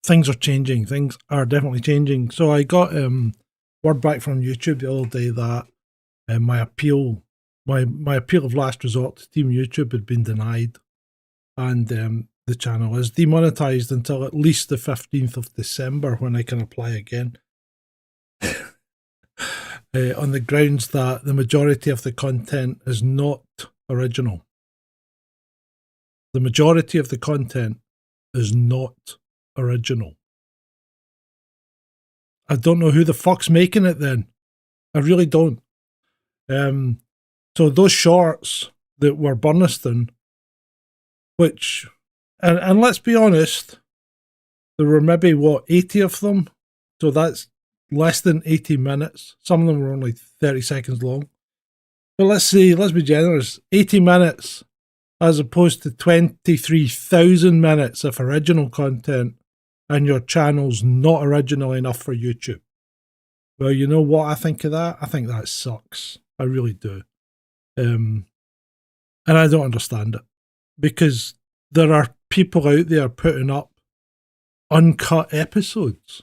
things are changing. Things are definitely changing. So I got word back from YouTube the other day that my appeal of last resort to Team YouTube had been denied, and the channel is demonetized until at least the 15th of December, when I can apply again. On the grounds that the majority of the content is not original. The majority of the content is not original. I don't know who the fuck's making it then. I really don't. So those shorts that were Burniston, which, and let's be honest, there were maybe, 80 of them? So that's less than 80 minutes. Some of them were only 30 seconds long. But let's be generous, 80 minutes as opposed to 23,000 minutes of original content, and your channel's not original enough for YouTube. Well, you know what I think of that? I think that sucks. I really do. And I don't understand it, because there are people out there putting up uncut episodes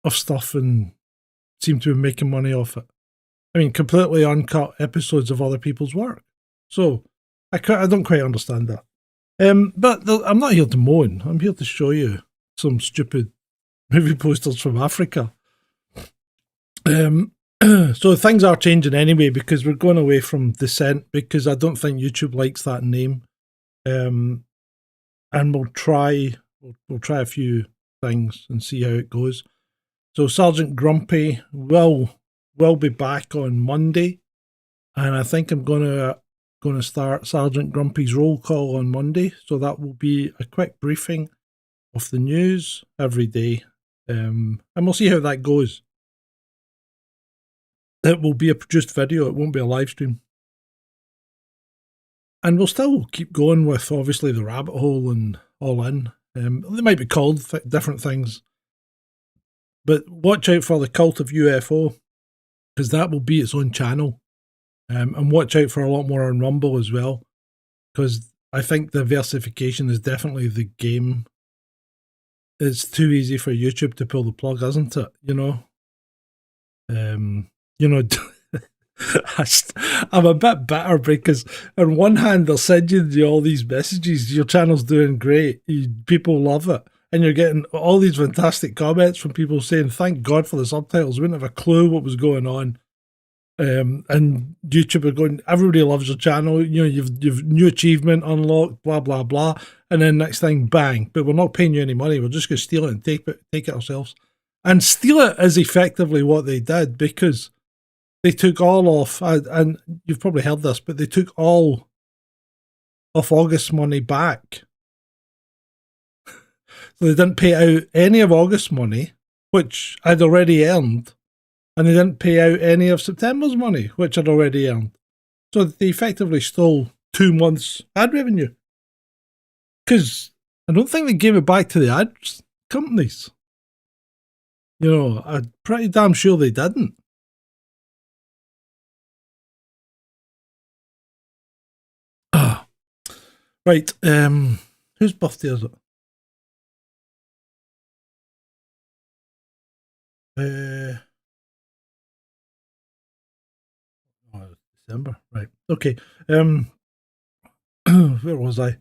of stuff and seem to be making money off it. I mean, completely uncut episodes of other people's work. So I don't quite understand that. But I'm not here to moan. I'm here to show you some stupid movie posters from Africa. So things are changing anyway, because we're going away from Descent, because I don't think YouTube likes that name. And we'll try a few things and see how it goes. So Sergeant Grumpy will be back on Monday, and I think I'm gonna start Sergeant Grumpy's roll call on Monday. So that will be a quick briefing of the news every day, and we'll see how that goes. It will be a produced video. It won't be a live stream. And we'll still keep going with, obviously, the rabbit hole and All In. They might be called different things. But watch out for the Cult of UFO, because that will be its own channel. And watch out for a lot more on Rumble as well, because I think the versification is definitely the game. It's too easy for YouTube to pull the plug, isn't it? You know? I'm a bit bitter, because on one hand they're sending you all these messages, your channel's doing great, people love it, and you're getting all these fantastic comments from people saying thank God for the subtitles, we didn't have a clue what was going on. And YouTube are going, everybody loves your channel, you know, you've new achievement unlocked, blah blah blah, and then next thing, bang, but we're not paying you any money, we're just going to steal it and take it ourselves. And steal it is effectively what they did, because they took all off, and you've probably heard this, but they took all of August's money back. So they didn't pay out any of August's money, which I'd already earned, and they didn't pay out any of September's money, which I'd already earned. So they effectively stole 2 months ad revenue. Because I don't think they gave it back to the ad companies. You know, I'm pretty damn sure they didn't. Right, whose birthday is it? December, right, okay. Where was I?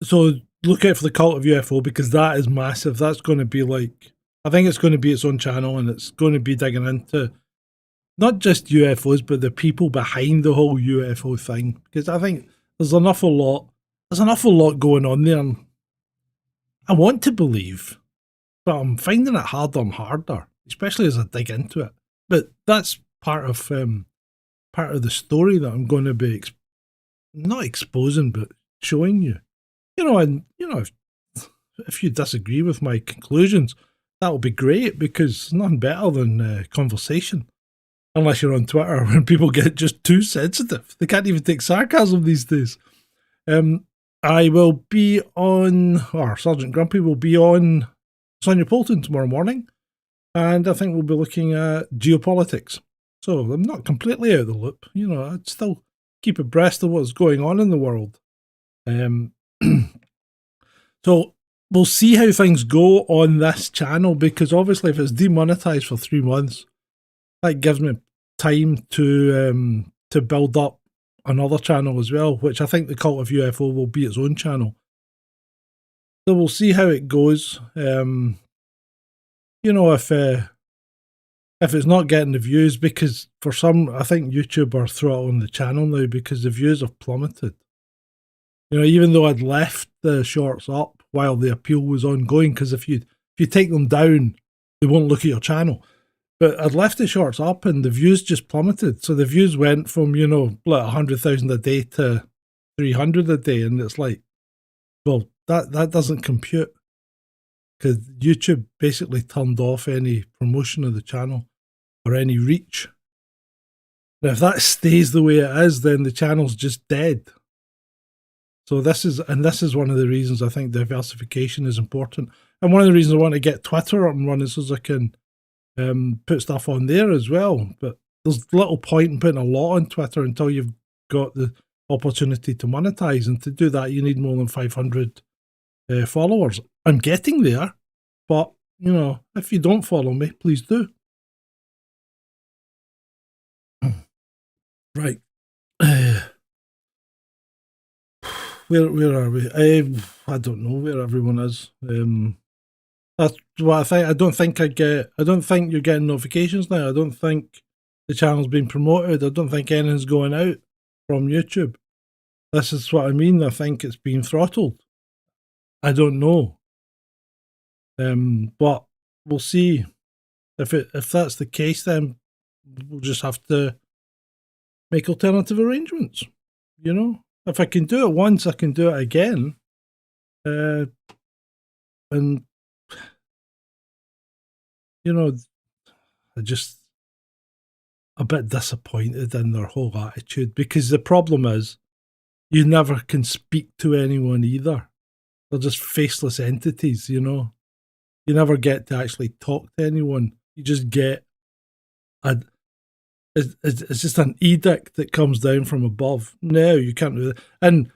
So look out for the Cult of UFO, because that is massive. That's going to be like, I think it's going to be its own channel, and it's going to be digging into not just UFOs, but the people behind the whole UFO thing, because I think there's an awful lot going on there, and I want to believe, but I'm finding it harder and harder, especially as I dig into it. But that's part of the story that I'm going to be not exposing, but showing you. You know, and you know, if you disagree with my conclusions, that will be great, because there's nothing better than conversation. Unless you're on Twitter, when people get just too sensitive. They can't even take sarcasm these days. I will be on, or Sergeant Grumpy will be on Sonia Poulton tomorrow morning, and I think we'll be looking at geopolitics. So I'm not completely out of the loop. You know, I'd still keep abreast of what's going on in the world. So So we'll see how things go on this channel, because obviously if it's demonetized for 3 months, that gives me time to build up another channel as well, which I think the Cult of UFO will be its own channel. So we'll see how it goes. You know, if it's not getting the views, because for some, I think YouTube are throttling the channel now because the views have plummeted. You know, even though I'd left the shorts up while the appeal was ongoing, because if you take them down, they won't look at your channel. But I'd left the shorts up and the views just plummeted. So the views went from, you know, like 100,000 a day to 300 a day. And it's like, well, that doesn't compute, because YouTube basically turned off any promotion of the channel or any reach. Now, if that stays the way it is, then the channel's just dead. So this is one of the reasons I think diversification is important. And one of the reasons I want to get Twitter up and running, so I can put stuff on there as well. But there's little point in putting a lot on Twitter until you've got the opportunity to monetize. And to do that, you need more than 500 followers. I'm getting there, but, you know, if you don't follow me, please do. Right. Where are we? I don't know where everyone is. That's what I think. I don't think you're getting notifications now. I don't think the channel's being promoted. I don't think anything's going out from YouTube. This is what I mean. I think it's being throttled. I don't know. But we'll see. If that's the case, then we'll just have to make alternative arrangements. You know, if I can do it once, I can do it again. And you know, I just a bit disappointed in their whole attitude, because the problem is you never can speak to anyone either. They're just faceless entities, you know. You never get to actually talk to anyone. You just get it's just an edict that comes down from above. No, you can't do that. And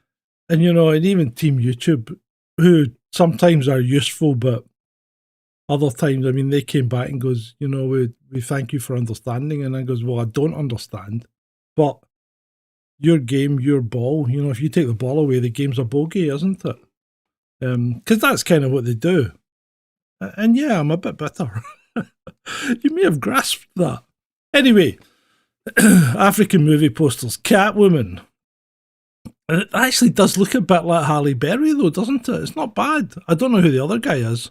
you know, and even Team YouTube, who sometimes are useful, but other times, I mean, they came back and goes, you know, we thank you for understanding. And I goes, well, I don't understand, but your game, your ball. You know, if you take the ball away, the game's a bogey, isn't it? Because that's kind of what they do. And yeah, I'm a bit bitter. You may have grasped that. Anyway, African movie posters. Catwoman. It actually does look a bit like Halle Berry, though, doesn't it? It's not bad. I don't know who the other guy is.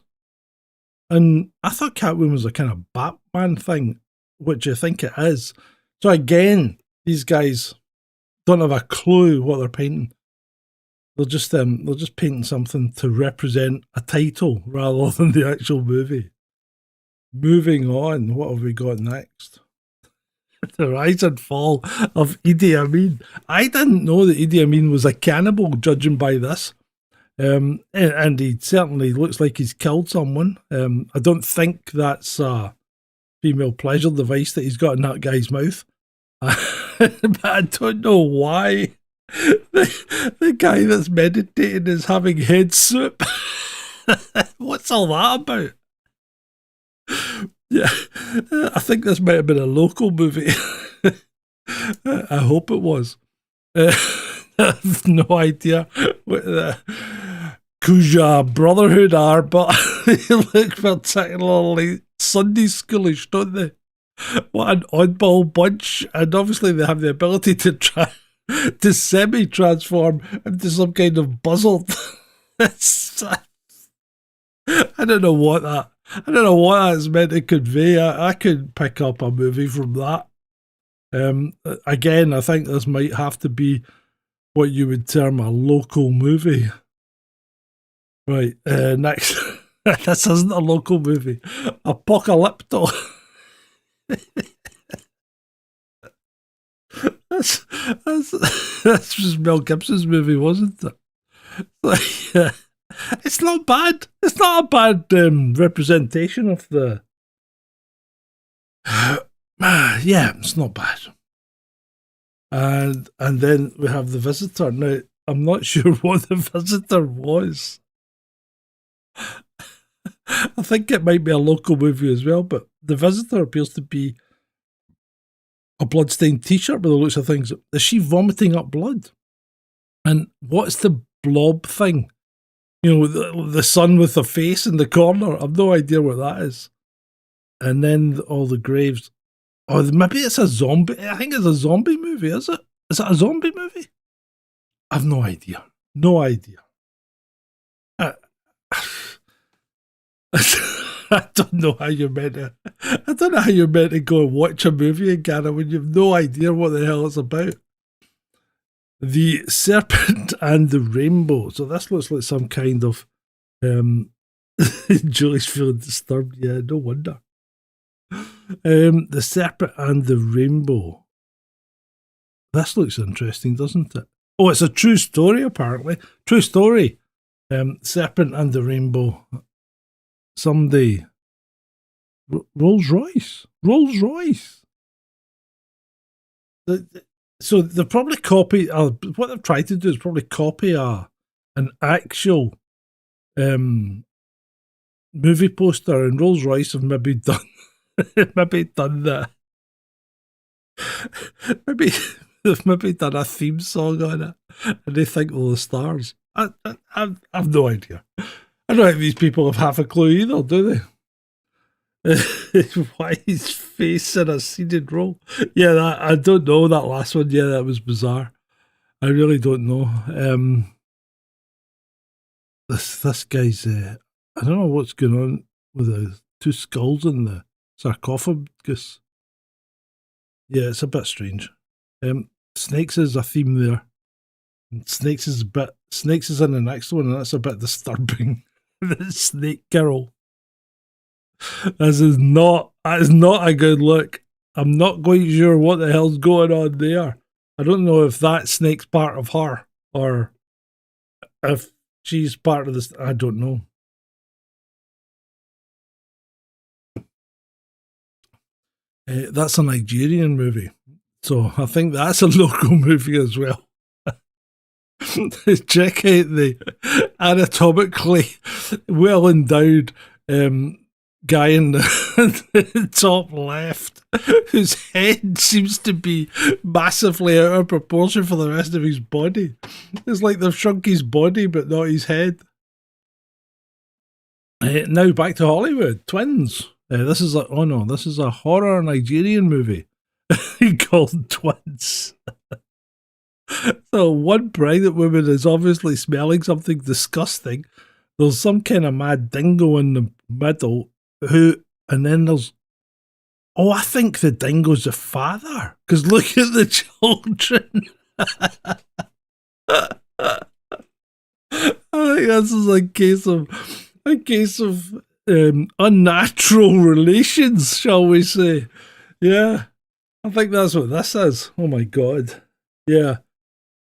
And I thought Catwoman was a kind of Batman thing, which I think it is. So again, these guys don't have a clue what they're painting. They're just painting something to represent a title rather than the actual movie. Moving on, what have we got next? The rise and fall of Idi Amin. I didn't know that Idi Amin was a cannibal, judging by this. And he certainly looks like he's killed someone. I don't think that's a female pleasure device that he's got in that guy's mouth. But I don't know why the guy that's meditating is having head soup. What's all that about? Yeah, I think this might have been a local movie. I hope it was. I have no idea what the Kuja Brotherhood are, but they look particularly Sunday schoolish, don't they? What an oddball bunch. And obviously they have the ability to semi-transform into some kind of buzzard. I don't know what that's meant to convey. I could pick up a movie from that. Again, I think this might have to be what you would term a local movie. Right, next. This isn't a local movie. Apocalypto. This was Mel Gibson's movie, wasn't it? It's not bad. It's not a bad representation of the... yeah, it's not bad. And then we have The Visitor. Now, I'm not sure what The Visitor was. I think it might be a local movie as well, but The Visitor appears to be a bloodstained t-shirt by the looks of things. Is she vomiting up blood? And what's the blob thing? You know, the sun with the face in the corner. I've no idea what that is. And then all the graves. Oh, maybe it's a zombie. I think it's a zombie movie, is it? Is it a zombie movie? I've no idea. No idea. I don't know how you're meant to. I don't know how you're meant to go and watch a movie again when you've no idea what the hell it's about. The Serpent and the Rainbow. So this looks like some kind of. Julie's feeling disturbed. Yeah, no wonder. The Serpent and the Rainbow. This looks interesting, doesn't it? Oh, it's a true story, apparently. True story. Serpent and the Rainbow. Someday. Rolls Royce. Rolls Royce. So they'll probably copy. What they've tried to do is probably copy an actual movie poster, and Rolls Royce have maybe done that. Maybe done a theme song on it, and they think all the stars. I've no idea. I don't think these people have half a clue either, do they? Why his face in a seated role? Yeah, I don't know that last one. Yeah, that was bizarre. I really don't know. This guy's. I don't know what's going on with the two skulls in the sarcophagus. Yeah, it's a bit strange. Snakes is a theme there. And Snakes is in the next one, and that's a bit disturbing. The snake girl. That is not a good look. I'm not quite sure what the hell's going on there. I don't know if that snake's part of her or if she's part of this. I don't know. That's a Nigerian movie. So I think that's a local movie as well. Check out the anatomically well endowed guy in the top left, whose head seems to be massively out of proportion for the rest of his body. It's like they've shrunk his body but not his head. Now back to Hollywood. Twins. This is a horror Nigerian movie called Twins. So one pregnant woman is obviously smelling something disgusting. There's some kind of mad dingo in the middle and then there's, I think the dingo's the father, because look at the children. I think this is a case of unnatural relations, shall we say. Yeah, I think that's what this is. Oh my god. Yeah.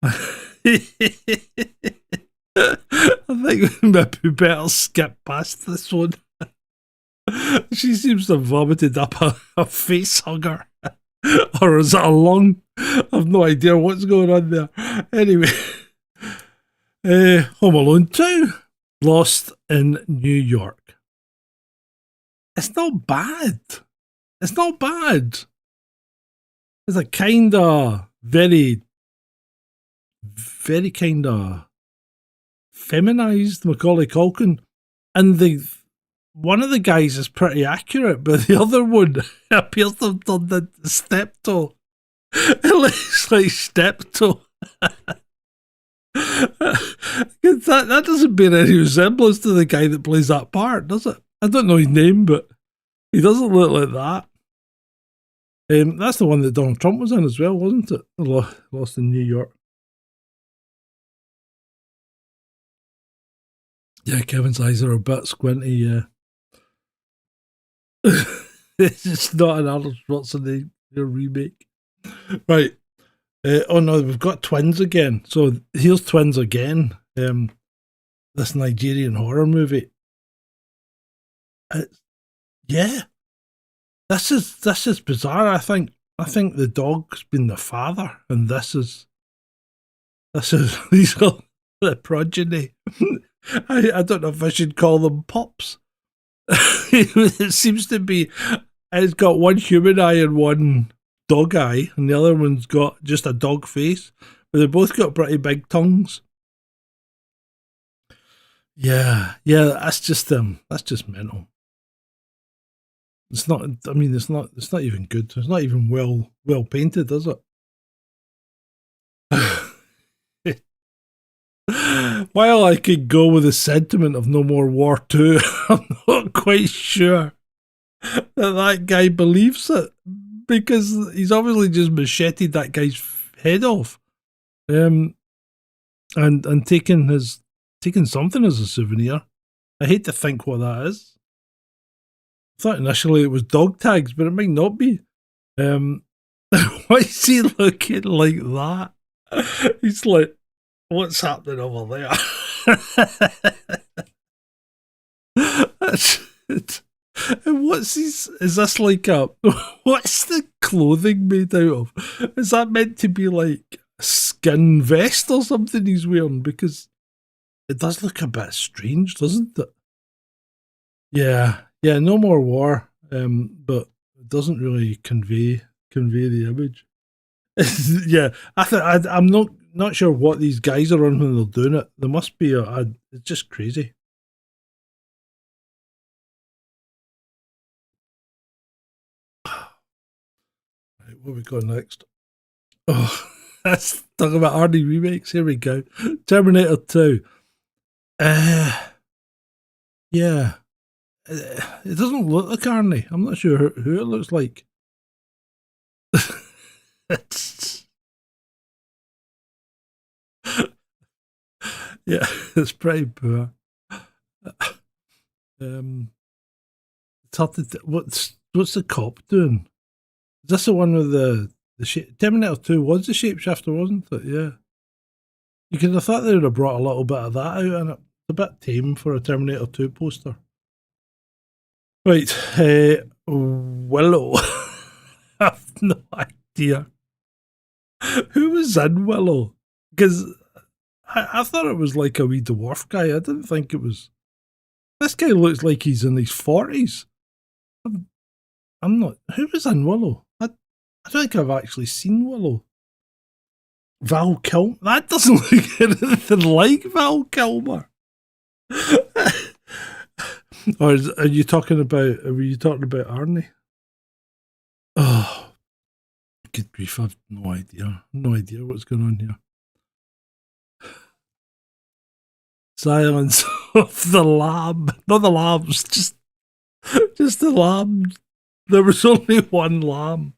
I think maybe better skip past this one. She seems to have vomited up a face hugger. Or is it a lung? I've no idea what's going on there. Anyway, Home Alone 2, Lost in New York. It's not bad. It's not bad. It's a kind of very kind of feminized Macaulay Culkin, and one of the guys is pretty accurate, but the other one appears to have done the Steptoe. It looks like Steptoe. That doesn't bear any resemblance to the guy that plays that part, does it? I don't know his name, but he doesn't look like that. That's the one that Donald Trump was in as well, wasn't it? Lost in New York. Yeah, Kevin's eyes are a bit squinty, yeah. It's just not an Arnold Schwarzenegger remake. Right. Oh no, we've got Twins again. So here's Twins again. This Nigerian horror movie. Yeah. This is bizarre, I think. I think the dog's been the father, and these are the progeny. I don't know if I should call them pups. It seems to be, it's got one human eye and one dog eye, and the other one's got just a dog face, but they both got pretty big tongues. Yeah, that's just mental. It's not. I mean, it's not even good. It's not even well painted, is it? While I could go with the sentiment of no more war too, I'm not quite sure that guy believes it, because he's obviously just macheted that guy's head off, um, and taken something as a souvenir. I hate to think what that is. I thought initially it was dog tags, but it might not be. Um, why is he looking like that? He's like, what's happening over there? And what's his? Is this like a? What's the clothing made out of? Is that meant to be like a skin vest or something he's wearing? Because it does look a bit strange, doesn't it? Yeah, no more war. But it doesn't really convey the image. Yeah, I'm not sure what these guys are on when they're doing it. There must be it's just crazy. Right, what we got next? Oh, let's talk about Arnie remakes. Here we go. Terminator 2. Yeah. It doesn't look like Arnie. I'm not sure who it looks like. It's, yeah, it's pretty poor. It's hard to what's the cop doing? Is this the one with the Terminator 2 was the shapeshifter, wasn't it? Yeah. You could have thought they would have brought a little bit of that out in it. It's a bit tame for a Terminator 2 poster. Right, Willow. I have no idea. Who was in Willow? Because I thought it was like a wee dwarf guy. I didn't think it was. This guy looks like he's in his 40s. I'm not. Who was in Willow? I don't think I've actually seen Willow. Val Kilmer? That doesn't look anything like Val Kilmer. Or are you talking about? Were you talking about Arnie? Oh, good grief! I've no idea. No idea what's going on here. Silence of the Lamb. Not the lambs, just the lamb. There was only one lamb.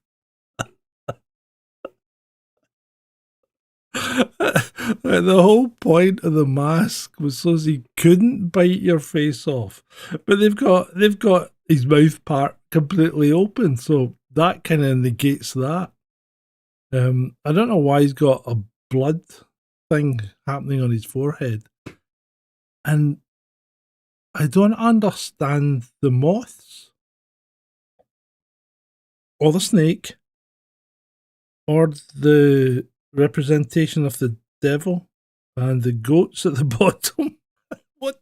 The whole point of the mask was so he couldn't bite your face off, but they've got his mouth part completely open, so that kind of negates that. I don't know why he's got a blood thing happening on his forehead, and I don't understand the moths or the snake or the representation of the devil and the goats at the bottom. What?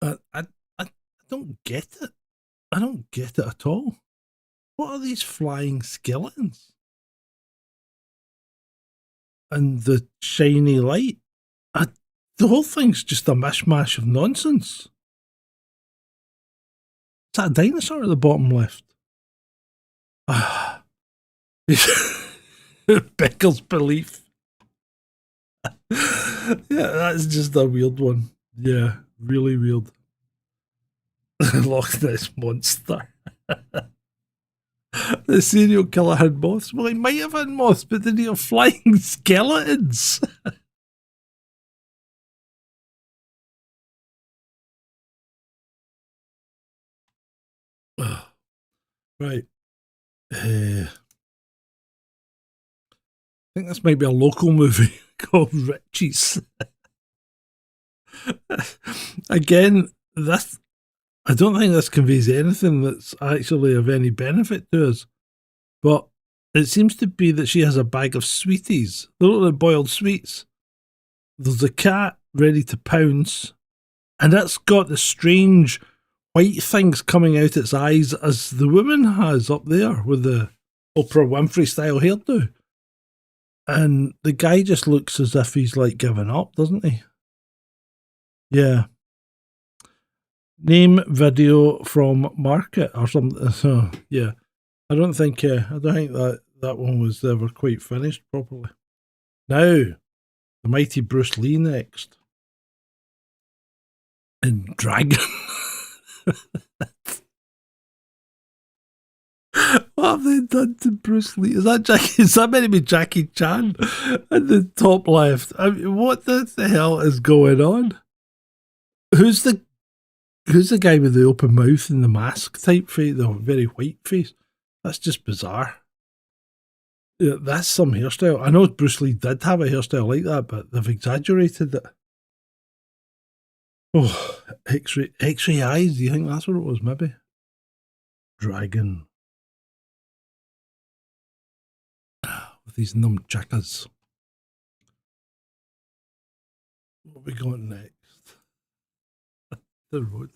I don't get it. I don't get it at all. What are these flying skeletons? And the shiny light? The whole thing's just a mishmash of nonsense. Is that a dinosaur at the bottom left? Beckles belief. Yeah, that's just a weird one. Yeah, really weird. Loch Ness monster. The serial killer had moths. Well, he might have had moths, but did he have flying skeletons? Right. I think this might be a local movie called Richies. Again, this I don't think this conveys anything that's actually of any benefit to us. But it seems to be that she has a bag of sweeties. They look like boiled sweets. There's a cat ready to pounce, and it's got the strange white things coming out its eyes as the woman has up there with the Oprah Winfrey style hairdo. And the guy just looks as if he's like given up, doesn't he? Yeah. Name video from market or something. So yeah, I don't think that one was ever quite finished properly. Now, the mighty Bruce Lee next in Dragon. What have they done to Bruce Lee? Is that meant to be Jackie Chan at the top left? I mean, what the hell is going on? Who's the guy with the open mouth and the mask type face, the very white face? That's just bizarre. Yeah, that's some hairstyle. I know Bruce Lee did have a hairstyle like that, but they've exaggerated it. Oh, X-ray eyes. Do you think that's what it was? Maybe. Dragon. With these nunchakas. What we got next? The road.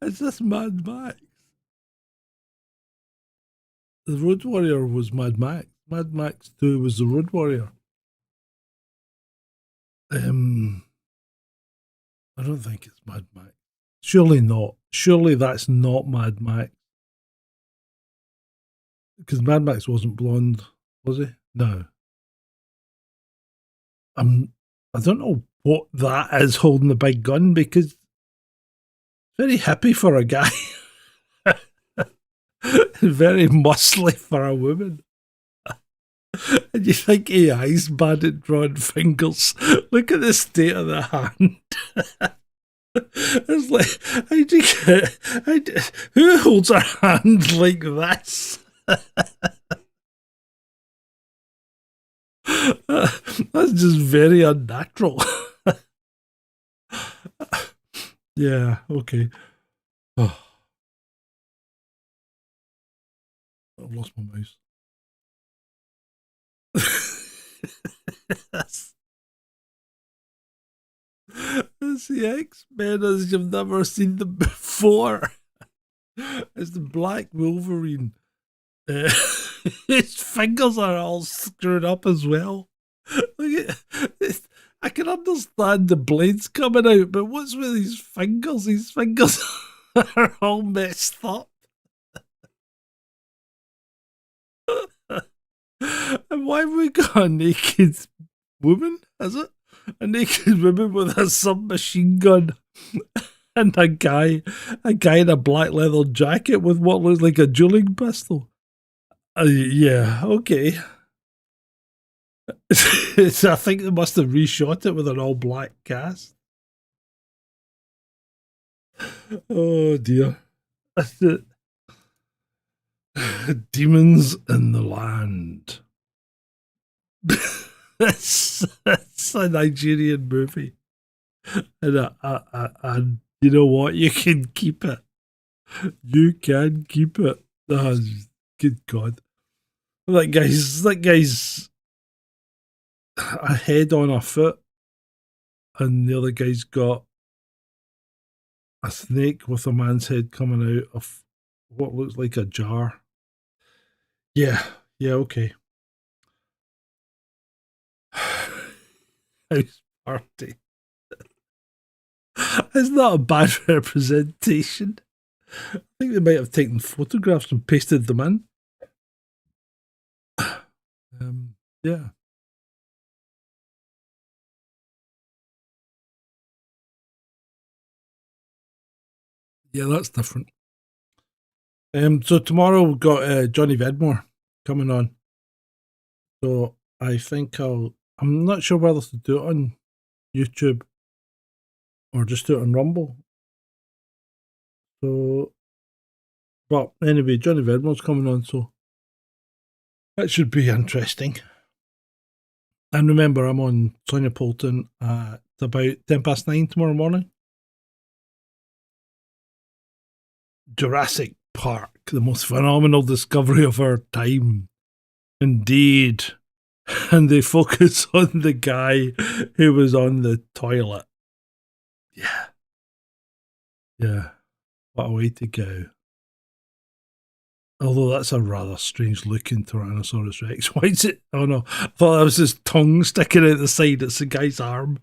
Is this Mad Max? The Road Warrior was Mad Max. Mad Max 2 was the Road Warrior. I don't think it's Mad Max. Surely not. Surely that's not Mad Max. Because Mad Max wasn't blonde, was he? No. I don't know what that is holding the big gun, because very hippie for a guy. Very muscly for a woman. And you think AI's bad at drawing fingers. Look at the state of the hand. It's like, who holds a hand like this? That's just very unnatural. Yeah, okay. Oh. I've lost my mouse. It's the X-Men as you've never seen them before. It's the Black Wolverine. His fingers are all screwed up as well. I can understand the blades coming out, but what's with his fingers? His fingers are all messed up. And why have we got a naked woman? Is it a naked woman with a submachine gun and a guy in a black leather jacket with what looks like a dueling pistol? Yeah, okay. So I think they must have reshot it with an all black cast. Oh dear. Demons in the Land. It's a Nigerian movie. And you know what? You can keep it. You can keep it. Oh, good God. That guy's a head on a foot, and the other guy's got a snake with a man's head coming out of what looks like a jar. Yeah, okay. House party. It's not a bad representation. I think they might have taken photographs and pasted them in. Yeah. Yeah, that's different. So tomorrow we've got Johnny Vedmore coming on. So I think I'm not sure whether to do it on YouTube or just do it on Rumble. So, but anyway, Johnny Vedmore's coming on, so that should be interesting. And remember, I'm on Sonia Poulton at about 9:10 tomorrow morning. Jurassic Park, the most phenomenal discovery of our time. Indeed. and they focus on the guy who was on the toilet. Yeah. Yeah. What a way to go. Although that's a rather strange looking Tyrannosaurus Rex. Why is it? Oh no. I thought that was his tongue sticking out the side. It's the guy's arm.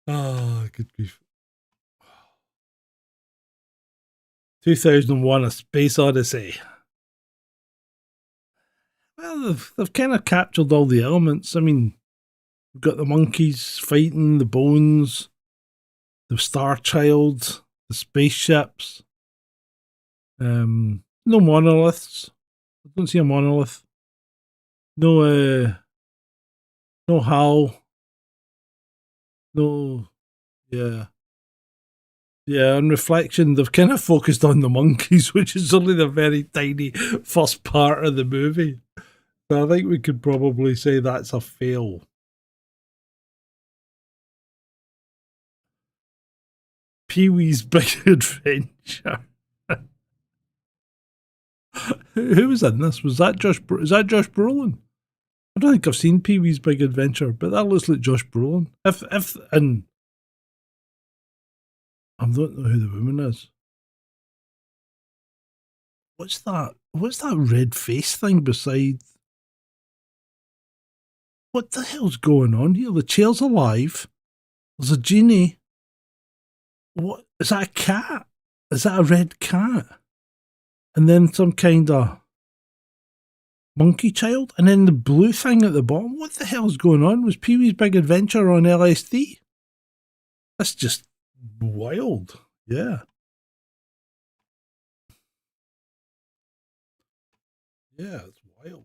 Oh, good grief. 2001 A Space Odyssey. Well, they've kind of captured all the elements. I mean, we've got the monkeys fighting, the bones, the Star Child, the spaceships. No monoliths. I don't see a monolith. No, no Hal. No, yeah. Yeah, on reflection, they've kind of focused on the monkeys, which is only the very tiny first part of the movie. So I think we could probably say that's a fail. Pee-wee's Big Adventure. Who was in this? Was that Josh? Is that Josh Brolin? I don't think I've seen Pee-wee's Big Adventure, but that looks like Josh Brolin. And I don't know who the woman is. What's that? What's that red face thing beside? What the hell's going on here? The chair's alive. There's a genie. What is that? A cat? Is that a red cat? And then some kind of monkey child, and then the blue thing at the bottom. What the hell's going on? Was Pee-wee's Big Adventure on LSD? That's just wild. Yeah. Yeah, it's wild.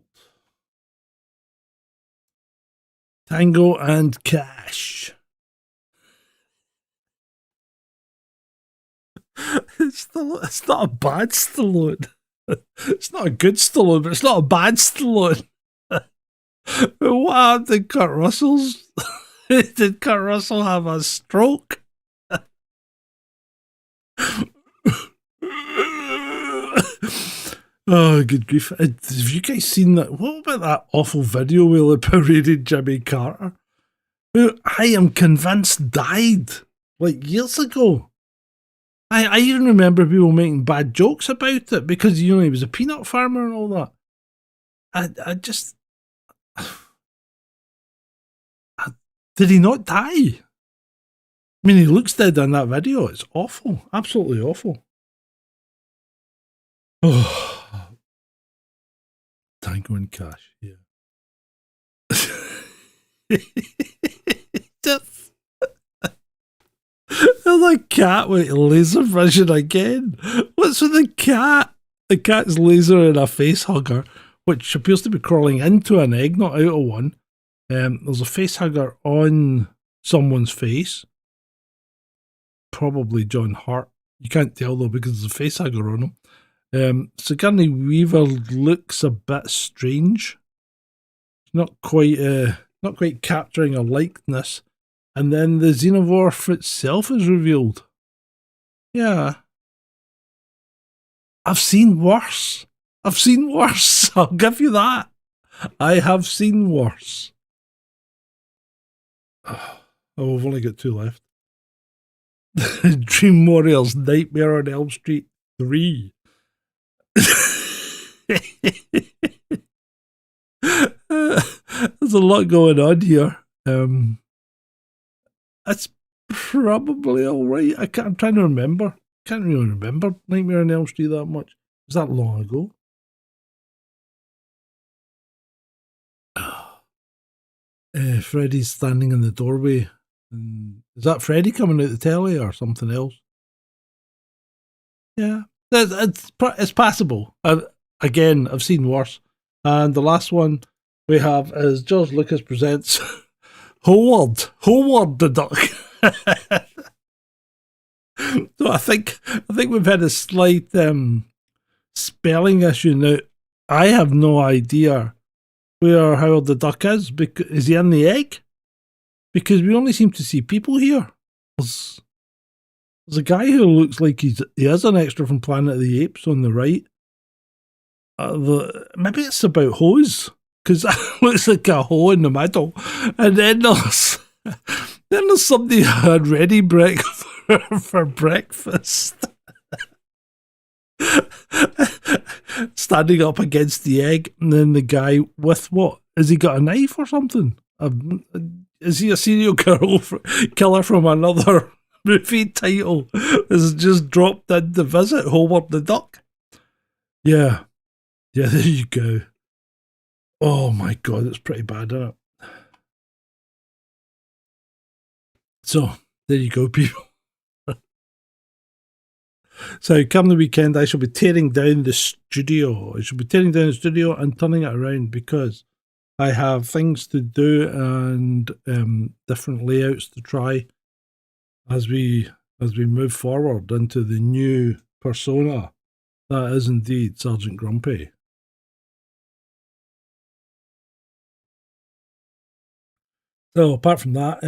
Tango and Cash. It's not a bad Stallone. It's not a good Stallone, but it's not a bad Stallone. What happened to Kurt Russell's? Did Kurt Russell have a stroke? Oh, good grief. Have you guys seen that? What about that awful video where they paraded Jimmy Carter? Who I am convinced died like years ago. I even remember people making bad jokes about it because, you know, he was a peanut farmer and all that. I just... Did he not die? I mean, he looks dead in that video. It's awful. Absolutely awful. Oh. Tango and Cash, yeah. Just... the cat with laser vision again. What's with the cat? The cat's laser and a face hugger, which appears to be crawling into an egg, not out of one. There's a face hugger on someone's face. Probably John Hurt. You can't tell though because there's a face hugger on him. Sigourney Weaver looks a bit strange. Not quite capturing a likeness. And then the xenomorph itself is revealed. Yeah. I've seen worse. I'll give you that. I have seen worse. Oh, we've only got 2 left. Dream Warriors Nightmare on Elm Street 3. There's a lot going on here. It's probably alright. I'm trying to remember. Can't really remember Nightmare on Elm Street that much. Was that long ago? Freddy's standing in the doorway. Is that Freddy coming out the telly or something else? Yeah, it's passable. Again, I've seen worse. And the last one we have is George Lucas presents Howard the Duck. So I think we've had a slight spelling issue now. I have no idea where Howard the Duck is. Is he in the egg? Because we only seem to see people here. There's a guy who looks like he is an extra from Planet of the Apes on the right. maybe it's about hose, because it looks like a hole in the middle, and then there's somebody who had ready for breakfast. Standing up against the egg, and then the guy with what? Has he got a knife or something? Is he a serial killer from another movie title? Has just dropped in to visit Howard the Duck? Yeah, there you go. Oh my god, it's pretty bad, isn't it? So there you go, people. So come the weekend, I shall be tearing down the studio. I shall be tearing down the studio and turning it around because I have things to do and different layouts to try as we move forward into the new persona that is indeed Sergeant Grumpy. So apart from that,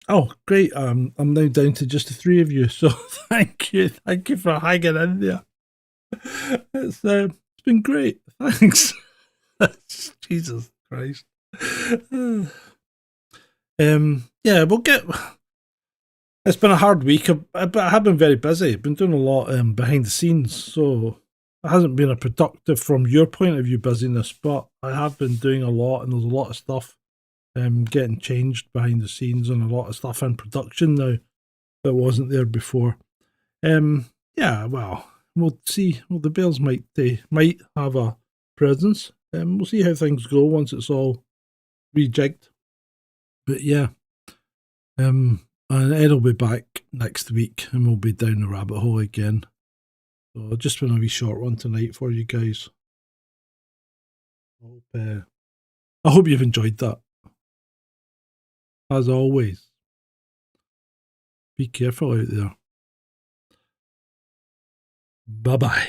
oh great, I'm now down to just the three of you. So thank you for hanging in there. It's been great. Thanks. Jesus Christ. Yeah, we'll get. It's been a hard week, but I have been very busy. I've been doing a lot behind the scenes, so it hasn't been a productive, from your point of view, busyness. But I have been doing a lot, and there's a lot of stuff getting changed behind the scenes, and a lot of stuff in production now that wasn't there before. Yeah, well, we'll see. Well, the Bears might have a presence. We'll see how things go once it's all rejigged. But yeah, and Ed will be back next week, and we'll be down the rabbit hole again. So just been a wee short one tonight for you guys. I hope you've enjoyed that. As always, be careful out there. Bye bye.